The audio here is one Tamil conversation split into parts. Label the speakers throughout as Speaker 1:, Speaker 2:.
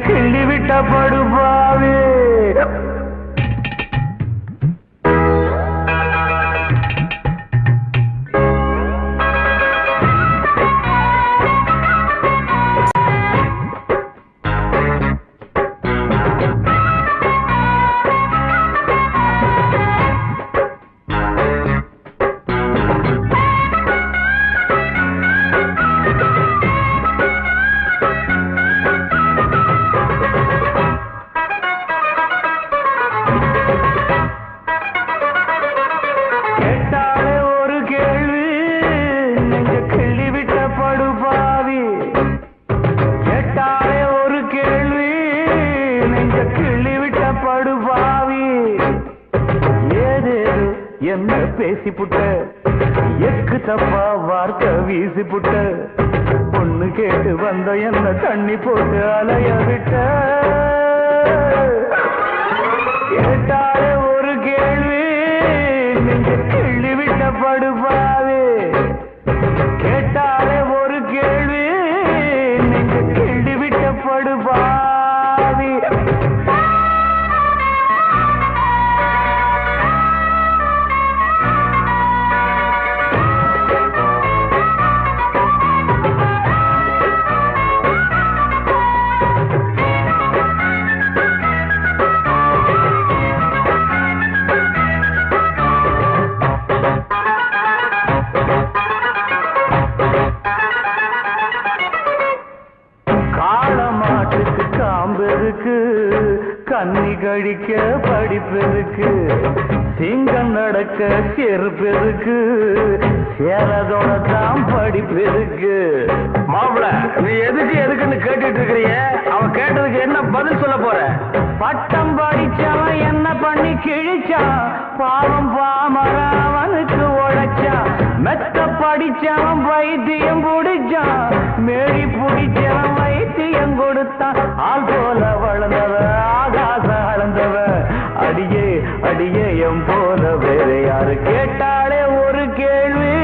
Speaker 1: கிள்ளி விட்ட படுபாவே என்ன பேசி புட்ட எக்கு தப்பா வார்த்தை வீசி புட்ட பொண்ணு கேட்டு வந்த என்ன தண்ணி போட்டு அலைய விட்ட கேட்டாலே ஒரு கேள்வி நெஞ்ச கிள்ளி விட்ட படுபாவே கேட்டாலே ஒரு கேள்வி நெஞ்ச கிள்ளி விட்ட படுபாவி கண்ணி கழிக்க படிப்பெருக்கு சிங்கம் நடக்க செருப்பெருக்கு சேரதோட தான் படிப்பெருக்கு மாப்பிள நீ எதுக்குன்னு கேட்டுட்டு இருக்கிறீங்க அவன் கேட்டதுக்கு என்ன பதில் சொல்ல போற பட்டம் படிச்சவன் என்ன பண்ணி கிழிச்சான் பாவம் பாமரா அவனுக்கு உழைச்சான் மெத்த படிச்சவன் வைத்தியம் பிடிச்சான் மேடி பிடிச்சவன் வைத்தியம் கொடுத்தான் ஆள் போல வளர்ந்தவன் ஆகாசம் அளந்தவன் அடியே அடியே எம் போல வேற யாரு கேட்டாலே ஒரு கேள்வி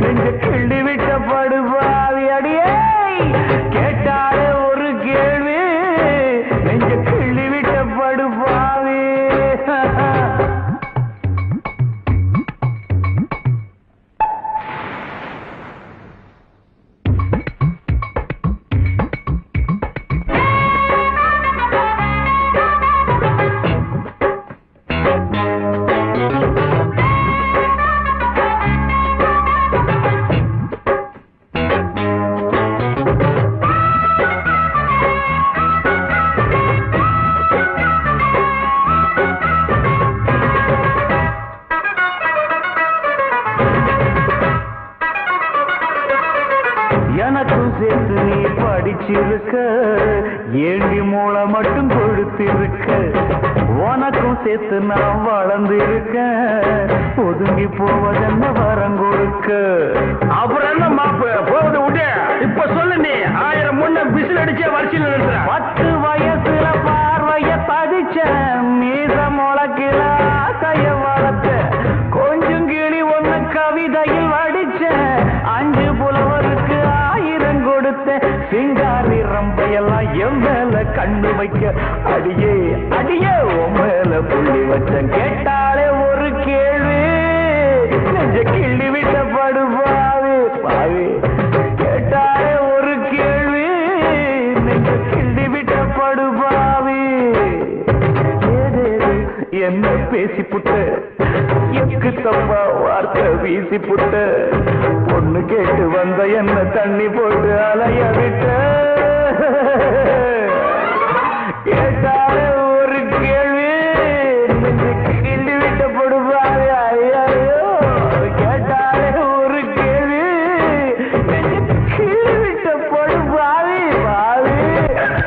Speaker 1: நெஞ்ச கிள்ளி விட்ட படுபாவி அடியே கேட்டாலே ஒரு கேள்வி நெஞ்ச கிள்ளி விட்ட படுபாவி எனக்கும் சேர்த்து நீ படிச்சிருக்க ஏண்டி மூளை மட்டும் கொடுத்திருக்க உனக்கும் சேர்த்து நான் வளர்ந்திருக்க ஒதுங்கி போவதென்ன வரம் கொடுக்க அப்புறம் என்ன மாப்பு போவது விட்டு இப்ப சொல்லு நீ 1000 முன்ன பிசில் அடிச்ச வரிசையில் நிறுத்துற 10 வயசுல பார்வைய பதிச்ச மீச முளைக்கில கைய வளர்த்த கொஞ்சம் கிளி ஒண்ணு கவிதையில் வடிச்ச 5 புலவருக்கு 1000 கொடுத்த சிங்காரி ரம்பையெல்லாம் என் மேல கண்ணு வைக்க அடியே அடியே உன் மேல புள்ளி வச்ச கேட்டாலே ஒரு கேள்வி நெஞ்ச கிள்ளி விட்ட படுபாவி பாவி கேட்டாலே ஒரு கேள்வி நெஞ்ச கிள்ளி விட்ட படுபாவி என்ன பேசி புட்ட எக்கு தப்பா வார்த்தை வீசி புட்ட பொண்ணு கேட்டு வந்த என்ன தண்ணி போட்டு அலைய விட்ட